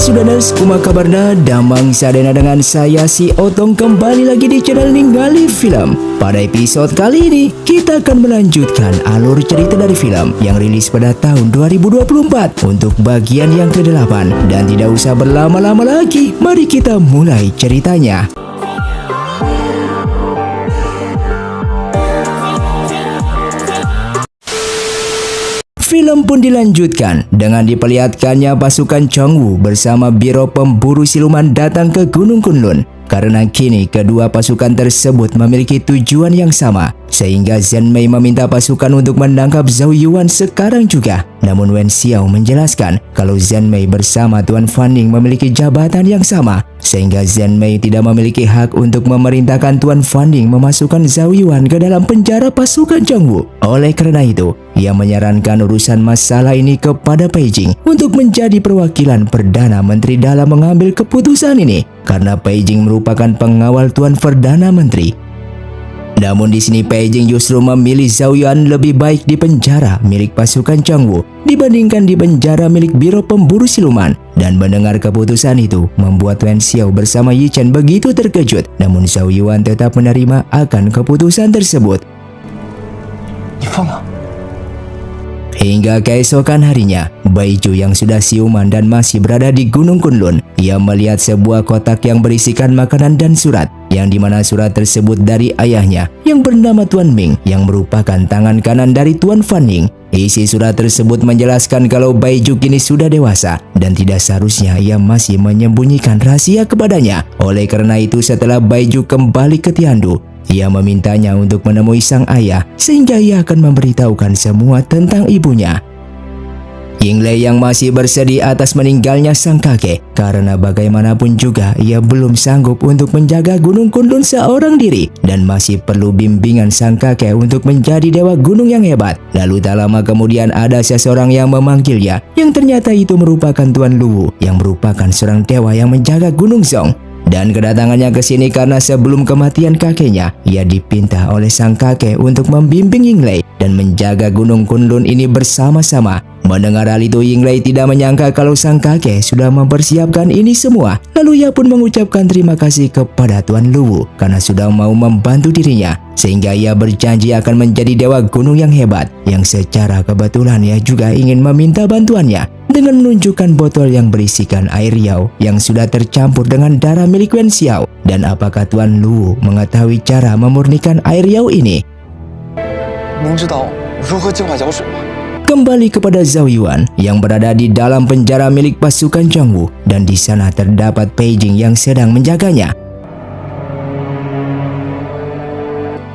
Sudaners, kuma kabarna damang sadena dengan saya si Otong kembali lagi di channel Ningali Film. Pada episode kali ini, kita akan melanjutkan alur cerita dari film yang rilis pada tahun 2024 untuk bagian yang ke-8. Dan tidak usah berlama-lama lagi, mari kita mulai ceritanya. Film pun dilanjutkan dengan diperlihatkannya pasukan Chongwu bersama Biro Pemburu Siluman datang ke Gunung Kunlun. Karena kini kedua pasukan tersebut memiliki tujuan yang sama, sehingga Zhang Mei meminta pasukan untuk menangkap Zhao Yuan sekarang juga. Namun Wen Xiao menjelaskan kalau Zhang Mei bersama Tuan Fanning memiliki jabatan yang sama, sehingga Zhang Mei tidak memiliki hak untuk memerintahkan Tuan Fanning memasukkan Zhao Yuan ke dalam penjara pasukan Chongwu. Oleh karena itu, ia menyarankan urusan masalah ini kepada Beijing untuk menjadi perwakilan Perdana Menteri dalam mengambil keputusan ini, karena Beijing merupakan pengawal Tuan Perdana Menteri. Namun di sini Beijing justru memilih Zhao Yuan lebih baik di penjara milik pasukan Chongwu dibandingkan di penjara milik Biro Pemburu Siluman. Dan mendengar keputusan itu membuat Wen Xiao bersama Yi Chen begitu terkejut. Namun Zhao Yuan tetap menerima akan keputusan tersebut. Hingga keesokan harinya, Baiju yang sudah siuman dan masih berada di Gunung Kunlun, ia melihat sebuah kotak yang berisikan makanan dan surat, yang dimana surat tersebut dari ayahnya yang bernama Tuan Ming yang merupakan tangan kanan dari Tuan Fanning. Isi surat tersebut menjelaskan kalau Baiju kini sudah dewasa dan tidak seharusnya ia masih menyembunyikan rahasia kepadanya. Oleh karena itu setelah Baiju kembali ke Tiandu, ia memintanya untuk menemui sang ayah sehingga ia akan memberitahukan semua tentang ibunya. Yinglei yang masih bersedih atas meninggalnya sang kakek, karena bagaimanapun juga ia belum sanggup untuk menjaga Gunung Kunlun seorang diri dan masih perlu bimbingan sang kakek untuk menjadi dewa gunung yang hebat. Lalu tak lama kemudian ada seseorang yang memanggilnya, yang ternyata itu merupakan Tuan Luwu yang merupakan seorang dewa yang menjaga Gunung Zhong. Dan kedatangannya ke sini karena sebelum kematian kakeknya, ia dipinta oleh sang kakek untuk membimbing Yinglei dan menjaga Gunung Kunlun ini bersama-sama. Mendengar hal itu, Yinglei tidak menyangka kalau sang kakek sudah mempersiapkan ini semua. Lalu ia pun mengucapkan terima kasih kepada Tuan Luwu karena sudah mau membantu dirinya, sehingga ia berjanji akan menjadi dewa gunung yang hebat, yang secara kebetulan ia juga ingin meminta bantuannya dengan menunjukkan botol yang berisikan air riau yang sudah tercampur dengan darah milik Wen Xiao. Dan apakah Tuan Luwu mengetahui cara memurnikan air riau ini? Kembali kepada Zhao Yuan yang berada di dalam penjara milik pasukan Chongwu, dan di sana terdapat Beijing yang sedang menjaganya.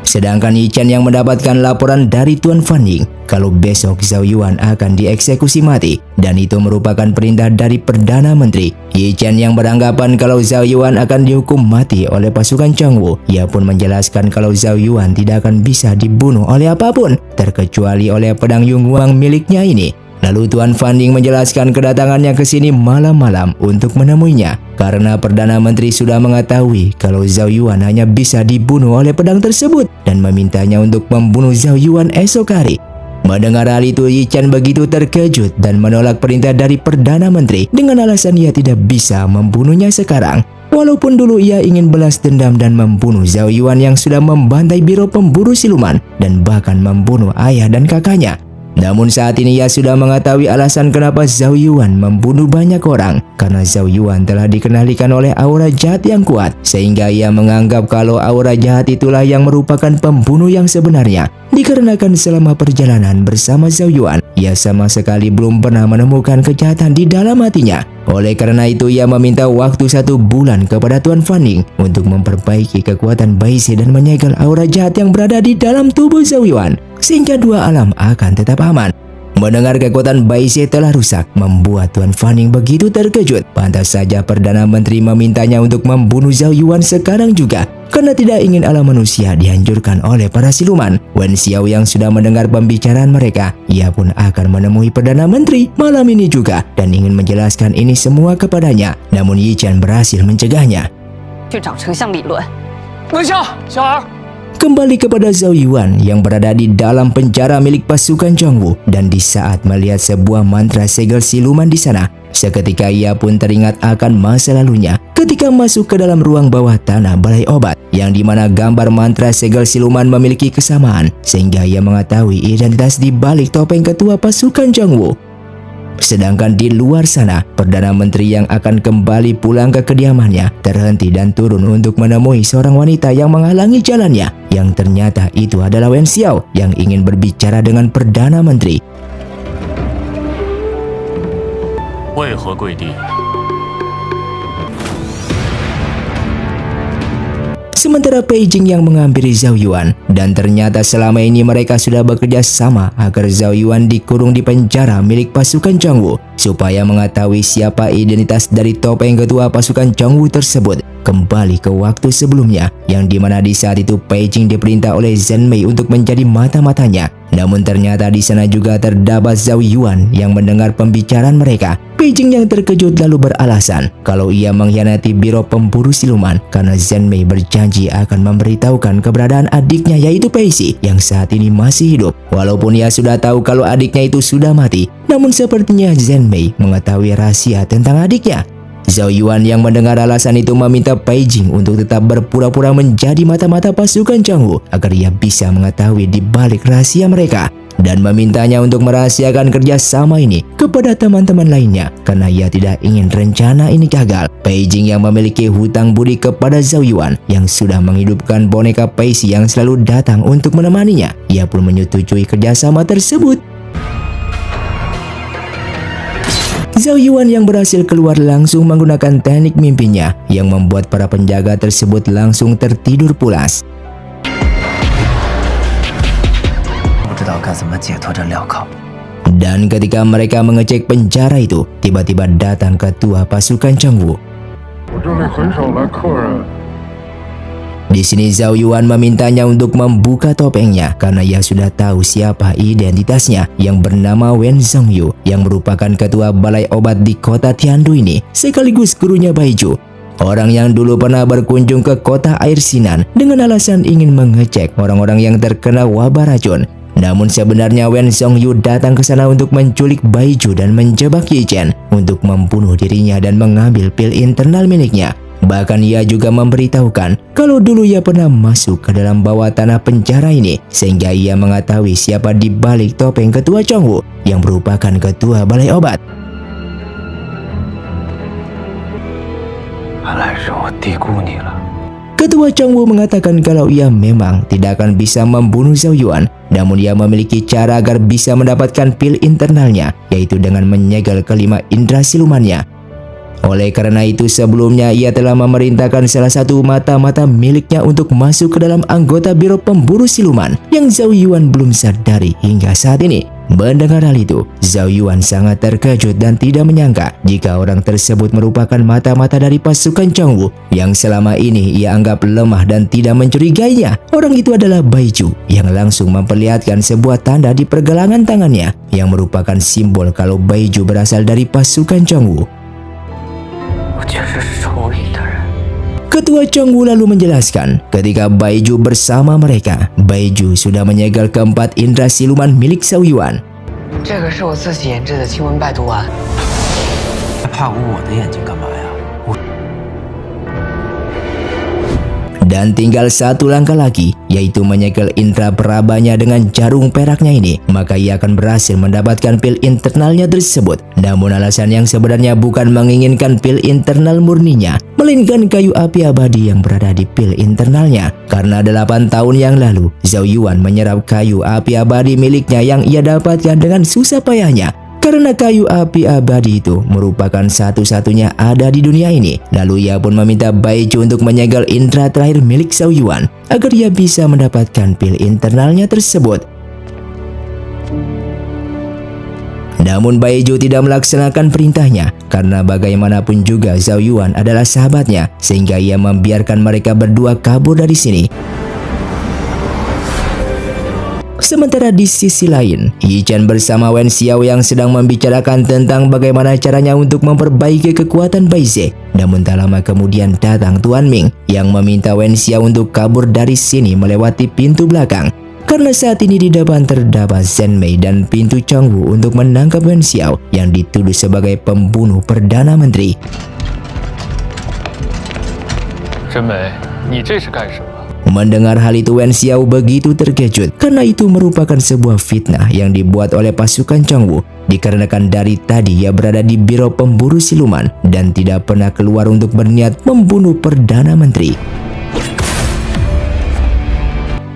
Sedangkan Yi Chen yang mendapatkan laporan dari Tuan Fanning kalau besok Zhao Yuan akan dieksekusi mati, dan itu merupakan perintah dari Perdana Menteri. Yi Chen yang beranggapan kalau Zhao Yuan akan dihukum mati oleh pasukan Chongwu, ia pun menjelaskan kalau Zhao Yuan tidak akan bisa dibunuh oleh apapun terkecuali oleh pedang Yunguang miliknya ini. Lalu Tuan Fanning menjelaskan kedatangannya ke sini malam-malam untuk menemuinya karena Perdana Menteri sudah mengetahui kalau Zhao Yuan hanya bisa dibunuh oleh pedang tersebut dan memintanya untuk membunuh Zhao Yuan esok hari. Mendengar hal itu, Yi Chen begitu terkejut dan menolak perintah dari Perdana Menteri dengan alasan ia tidak bisa membunuhnya sekarang. Walaupun dulu ia ingin balas dendam dan membunuh Zhao Yuan yang sudah membantai Biro Pemburu Siluman dan bahkan membunuh ayah dan kakaknya. Namun saat ini ia sudah mengetahui alasan kenapa Zhao Yuan membunuh banyak orang, karena Zhao Yuan telah dikendalikan oleh aura jahat yang kuat, sehingga ia menganggap kalau aura jahat itulah yang merupakan pembunuh yang sebenarnya. Dikarenakan selama perjalanan bersama Zhao Yuan, ia sama sekali belum pernah menemukan kejahatan di dalam hatinya. Oleh karena itu ia meminta waktu 1 bulan kepada Tuan Fanning untuk memperbaiki kekuatan Baise dan menyegel aura jahat yang berada di dalam tubuh Zhao Yuan, sehingga dua alam akan tetap aman. Mendengar kekuatan Baise telah rusak membuat Tuan Fanning begitu terkejut. Pantas saja Perdana Menteri memintanya untuk membunuh Zhao Yuan sekarang juga, karena tidak ingin alam manusia dihancurkan oleh para siluman. Wen Xiao yang sudah mendengar pembicaraan mereka, ia pun akan menemui Perdana Menteri malam ini juga dan ingin menjelaskan ini semua kepadanya. Namun Yi Chen berhasil mencegahnya. Kembali kepada Zhao Yuan yang berada di dalam penjara milik pasukan Chongwu, dan di saat melihat sebuah mantra segel siluman di sana, Seketika ia pun teringat akan masa lalunya ketika masuk ke dalam ruang bawah tanah balai obat, yang dimana gambar mantra segel siluman memiliki kesamaan sehingga ia mengetahui identitas di balik topeng ketua pasukan Zhongwu. Sedangkan di luar sana, Perdana Menteri yang akan kembali pulang ke kediamannya terhenti dan turun untuk menemui seorang wanita yang menghalangi jalannya, yang ternyata itu adalah Wen Xiao yang ingin berbicara dengan Perdana Menteri. 为何跪地？ Sementara Beijing yang menghampiri Zhao Yuan, dan ternyata selama ini mereka sudah bekerja sama agar Zhao Yuan dikurung di penjara milik pasukan Zhongwu supaya mengetahui siapa identitas dari topeng ketua pasukan Zhongwu tersebut. Kembali ke waktu sebelumnya, yang dimana di saat itu Beijing diperintah oleh Zheng Mei untuk menjadi mata-matanya. Namun ternyata di sana juga terdapat Zhao Yuan yang mendengar pembicaraan mereka. Beijing yang terkejut lalu beralasan kalau ia mengkhianati Biro Pemburu Siluman karena Zheng Mei berjanji akan memberitahukan keberadaan adiknya yaitu Pei Si yang saat ini masih hidup. Walaupun ia sudah tahu kalau adiknya itu sudah mati, namun sepertinya Zheng Mei mengetahui rahasia tentang adiknya. Zhao Yuan yang mendengar alasan itu meminta Beijing untuk tetap berpura-pura menjadi mata-mata pasukan Zhongwu agar ia bisa mengetahui di balik rahasia mereka, dan memintanya untuk merahasiakan kerjasama ini kepada teman-teman lainnya karena ia tidak ingin rencana ini gagal. Beijing yang memiliki hutang budi kepada Zhao Yuan yang sudah menghidupkan boneka Pei Si yang selalu datang untuk menemaninya, ia pun menyetujui kerjasama tersebut. Zhao Yuan yang berhasil keluar langsung menggunakan teknik mimpinya yang membuat para penjaga tersebut langsung tertidur pulas. Dan ketika mereka mengecek penjara itu, tiba-tiba datang ketua pasukan Zhongwu. Di sini Zhao Yuan memintanya untuk membuka topengnya karena ia sudah tahu siapa identitasnya yang bernama Wen Zhongyu yang merupakan ketua balai obat di kota Tiandu ini sekaligus gurunya Baiju. Orang yang dulu pernah berkunjung ke kota air Sinan dengan alasan ingin mengecek orang-orang yang terkena wabah racun. Namun sebenarnya Wen Zhongyu datang ke sana untuk menculik Baiju dan menjebak Yi Chen untuk membunuh dirinya dan mengambil pil internal miliknya. Bahkan ia juga memberitahukan kalau dulu ia pernah masuk ke dalam bawah tanah penjara ini sehingga ia mengetahui siapa di balik topeng ketua Zhongwu yang merupakan ketua balai obat. Ketua Zhongwu mengatakan kalau ia memang tidak akan bisa membunuh Zhao Yuan, namun ia memiliki cara agar bisa mendapatkan pil internalnya, yaitu dengan menyegel kelima indera silumannya. Oleh karena itu sebelumnya ia telah memerintahkan salah satu mata-mata miliknya untuk masuk ke dalam anggota Biro Pemburu Siluman yang Zhao Yuan belum sadari hingga saat ini. Mendengar hal itu, Zhao Yuan sangat terkejut dan tidak menyangka jika orang tersebut merupakan mata-mata dari pasukan Zhongwu yang selama ini ia anggap lemah dan tidak mencurigainya. Orang itu adalah Baiju yang langsung memperlihatkan sebuah tanda di pergelangan tangannya yang merupakan simbol kalau Baiju berasal dari pasukan Zhongwu. Ketua Zhongwu lalu menjelaskan ketika Baiju bersama mereka, Baiju sudah menyegel keempat indera siluman milik Zhao Yuan. Dan tinggal satu langkah lagi, yaitu menyegel indera perabanya dengan jarum peraknya ini, maka ia akan berhasil mendapatkan pil internalnya tersebut. Namun alasan yang sebenarnya bukan menginginkan pil internal murninya, melainkan kayu api abadi yang berada di pil internalnya. Karena 8 tahun yang lalu, Zhao Yuan menyerap kayu api abadi miliknya yang ia dapatkan dengan susah payahnya. Karena kayu api abadi itu merupakan satu-satunya ada di dunia ini. Lalu ia pun meminta Baiju untuk menyegel indera terakhir milik Zhao Yuan agar ia bisa mendapatkan pil internalnya tersebut. Namun Baiju tidak melaksanakan perintahnya karena bagaimanapun juga Zhao Yuan adalah sahabatnya sehingga ia membiarkan mereka berdua kabur dari sini. Sementara di sisi lain, Yi Chen bersama Wen Xiao yang sedang membicarakan tentang bagaimana caranya untuk memperbaiki kekuatan Bai Ze. Namun tak lama kemudian datang Tuan Ming yang meminta Wen Xiao untuk kabur dari sini melewati pintu belakang. karena saat ini di depan terdapat Zhen Mei dan pintu Changwu untuk menangkap Wen Xiao yang dituduh sebagai pembunuh Perdana Menteri. 真美，你这是干什么？ Mendengar hal itu Wen Xiao begitu terkejut karena itu merupakan sebuah fitnah yang dibuat oleh pasukan Changwu dikarenakan dari tadi ia berada di biro pemburu siluman dan tidak pernah keluar untuk berniat membunuh Perdana Menteri.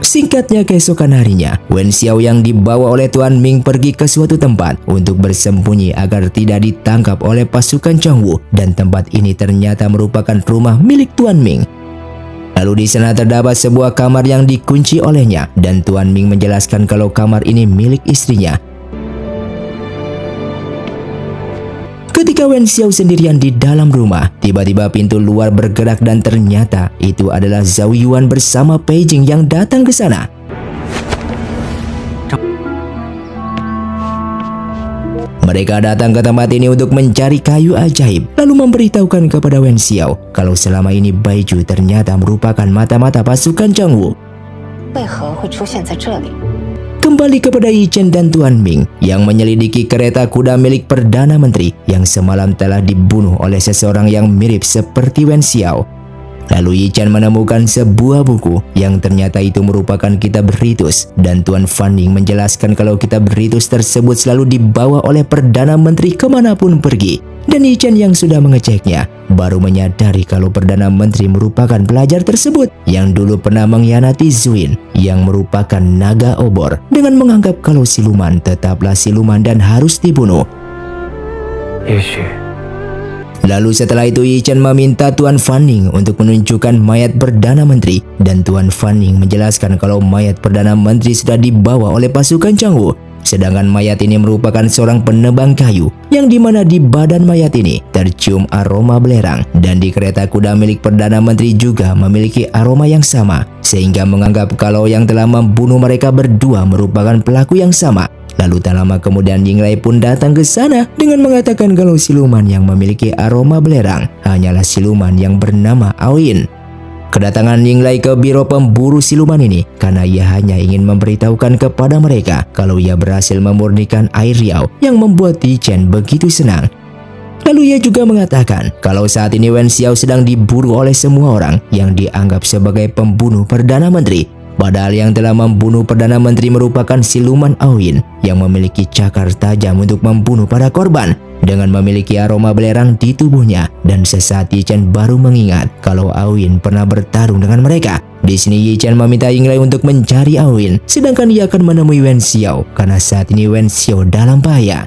Singkatnya keesokan harinya, Wen Xiao yang dibawa oleh Tuan Ming pergi ke suatu tempat untuk bersembunyi agar tidak ditangkap oleh pasukan Changwu dan tempat ini ternyata merupakan rumah milik Tuan Ming. Lalu di sana terdapat sebuah kamar yang dikunci olehnya dan Tuan Ming menjelaskan kalau kamar ini milik istrinya. Ketika Wen Xiao sendirian di dalam rumah, tiba-tiba pintu luar bergerak dan ternyata itu adalah Zhao Yuan bersama Pei Jing yang datang ke sana. Mereka datang ke tempat ini untuk mencari kayu ajaib, lalu memberitahukan kepada Wen Xiao kalau selama ini Baiju ternyata merupakan mata-mata pasukan Changwu. 为何会出现在这里？ Kembali kepada Yi Chen dan Tuan Ming yang menyelidiki kereta kuda milik Perdana Menteri yang semalam telah dibunuh oleh seseorang yang mirip seperti Wen Xiao. Lalu Yi Chen menemukan sebuah buku yang ternyata itu merupakan kitab ritus dan Tuan Fanning menjelaskan kalau kitab ritus tersebut selalu dibawa oleh Perdana Menteri kemanapun pergi. Dan Yi Chen yang sudah mengeceknya baru menyadari kalau Perdana Menteri merupakan pelajar tersebut yang dulu pernah mengkhianati Zuin yang merupakan naga obor dengan menganggap kalau siluman tetaplah siluman dan harus dibunuh. Lalu setelah itu Yi Chen meminta Tuan Fanning untuk menunjukkan mayat Perdana Menteri dan Tuan Fanning menjelaskan kalau mayat Perdana Menteri sudah dibawa oleh pasukan Changwu. Sedangkan mayat ini merupakan seorang penebang kayu yang dimana di badan mayat ini tercium aroma belerang dan di kereta kuda milik Perdana Menteri juga memiliki aroma yang sama sehingga menganggap kalau yang telah membunuh mereka berdua merupakan pelaku yang sama. Lalu tak lama kemudian Yinglai pun datang ke sana dengan mengatakan kalau siluman yang memiliki aroma belerang hanyalah siluman yang bernama Aoyin. Kedatangan Yinglai ke biro pemburu siluman ini karena ia hanya ingin memberitahukan kepada mereka kalau ia berhasil memurnikan air riau yang membuat Yi Chen begitu senang. Lalu ia juga mengatakan kalau saat ini Wen Xiao sedang diburu oleh semua orang yang dianggap sebagai pembunuh Perdana Menteri. Padahal yang telah membunuh Perdana Menteri merupakan siluman Aoyin yang memiliki cakar tajam untuk membunuh para korban dengan memiliki aroma belerang di tubuhnya. Dan sesaat Yi Chen baru mengingat kalau Aoyin pernah bertarung dengan mereka. Di sini Yi Chen meminta Yinglai untuk mencari Aoyin, sedangkan ia akan menemui Wen Xiao karena saat ini Wen Xiao dalam bahaya.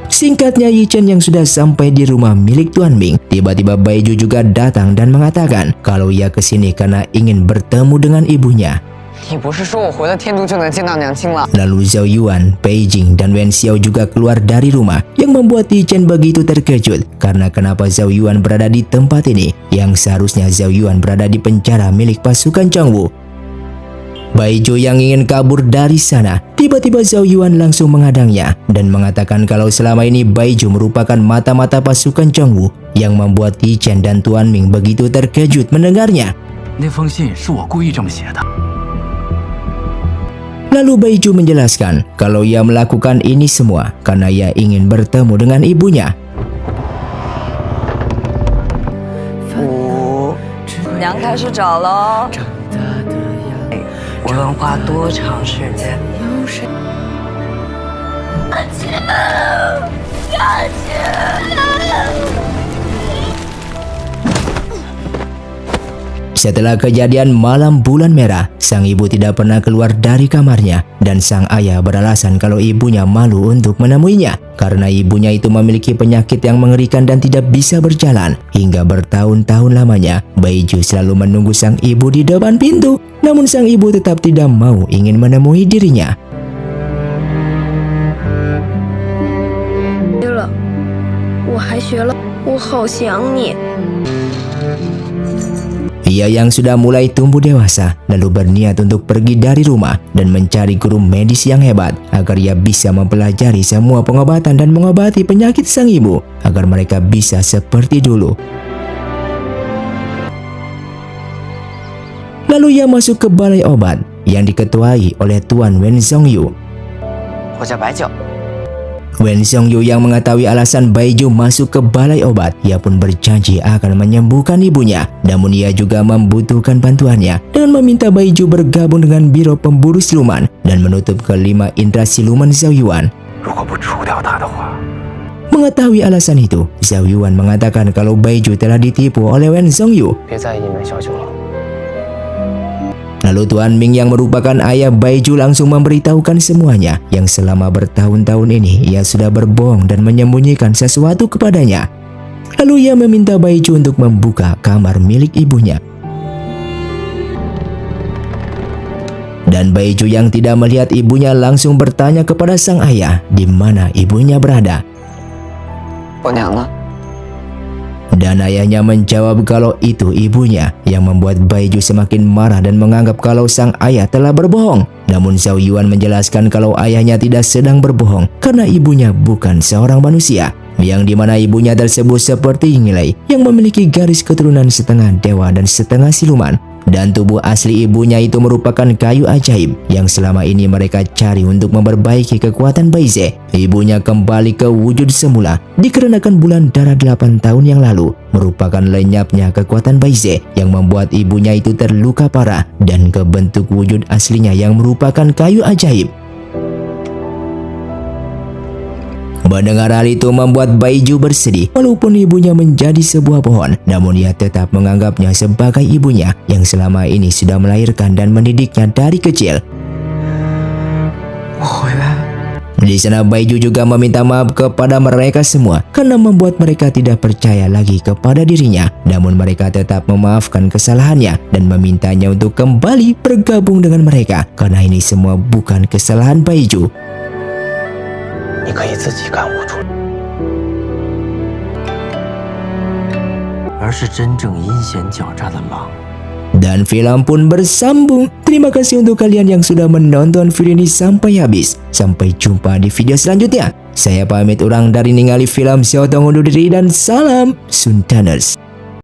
Singkatnya Yi Chen yang sudah sampai di rumah milik Tuan Ming, tiba-tiba Baiju juga datang dan mengatakan kalau ia kesini karena ingin bertemu dengan ibunya. Lalu Zhao Yuan, Pei Jing, dan Wen Xiao juga keluar dari rumah yang membuat Yi Chen begitu terkejut karena kenapa Zhao Yuan berada di tempat ini yang seharusnya Zhao Yuan berada di penjara milik pasukan Changwu. Baiju yang ingin kabur dari sana, tiba-tiba Zhao Yuan langsung menghadangnya dan mengatakan kalau selama ini Baiju merupakan mata-mata pasukan Changwu yang membuat Yi Chen dan Tuan Ming begitu terkejut mendengarnya. Lalu Baiju menjelaskan kalau ia melakukan ini semua karena ia ingin bertemu dengan ibunya. 娘开始找喽。无论花多长时间。Setelah kejadian malam bulan merah, sang ibu tidak pernah keluar dari kamarnya dan sang ayah beralasan kalau ibunya malu untuk menemuinya karena ibunya itu memiliki penyakit yang mengerikan dan tidak bisa berjalan. Hingga bertahun-tahun lamanya, Baiju selalu menunggu sang ibu di depan pintu, namun sang ibu tetap tidak mau ingin menemui dirinya. Ia yang sudah mulai tumbuh dewasa lalu berniat untuk pergi dari rumah dan mencari guru medis yang hebat agar ia bisa mempelajari semua pengobatan dan mengobati penyakit sang ibu agar mereka bisa seperti dulu. Lalu ia masuk ke balai obat yang diketuai oleh Tuan Wen Zhongyu. 我叫白酒。 Wen Zhongyu yang mengetahui alasan Baiju masuk ke balai obat, ia pun berjanji akan menyembuhkan ibunya. Namun ia juga membutuhkan bantuannya dengan meminta Baiju bergabung dengan Biro Pemburu Siluman dan menutup kelima indera siluman Zhao Yuan. 如果不除掉他的话， Mengetahui alasan itu, Zhao Yuan mengatakan kalau Baiju telah ditipu oleh Wen Zhongyu. 别在意你们小九了。 Lalu Tuan Ming yang merupakan ayah Baiju langsung memberitahukan semuanya yang selama bertahun-tahun ini ia sudah berbohong dan menyembunyikan sesuatu kepadanya. Lalu ia meminta Baiju untuk membuka kamar milik ibunya. Dan Baiju yang tidak melihat ibunya langsung bertanya kepada sang ayah di mana ibunya berada. 我娘呢？ Dan ayahnya menjawab kalau itu ibunya, yang membuat Baiju semakin marah dan menganggap kalau sang ayah telah berbohong. Namun Zhao Yuan menjelaskan kalau ayahnya tidak sedang berbohong karena ibunya bukan seorang manusia, yang dimana ibunya tersebut seperti Nilai yang memiliki garis keturunan setengah dewa dan setengah siluman. Dan tubuh asli ibunya itu merupakan kayu ajaib yang selama ini mereka cari untuk memperbaiki kekuatan Baize. Ibunya kembali ke wujud semula dikarenakan bulan darah 8 tahun yang lalu merupakan lenyapnya kekuatan Baize yang membuat ibunya itu terluka parah dan ke bentuk wujud aslinya yang merupakan kayu ajaib. Mendengar hal itu membuat Baiju bersedih. Walaupun ibunya menjadi sebuah pohon, namun ia tetap menganggapnya sebagai ibunya yang selama ini sudah melahirkan dan mendidiknya dari kecil. Di sana Baiju juga meminta maaf kepada mereka semua karena membuat mereka tidak percaya lagi kepada dirinya. Namun mereka tetap memaafkan kesalahannya dan memintanya untuk kembali bergabung dengan mereka karena ini semua bukan kesalahan Baiju. 你可以自己感悟出来，而是真正阴险狡诈的狼。 Dan film pun bersambung. Terima kasih untuk kalian yang sudah menonton video ini sampai habis. Sampai jumpa di video selanjutnya. Saya pamit orang dari ningali film. Saya undur diri dan salam Sundaners.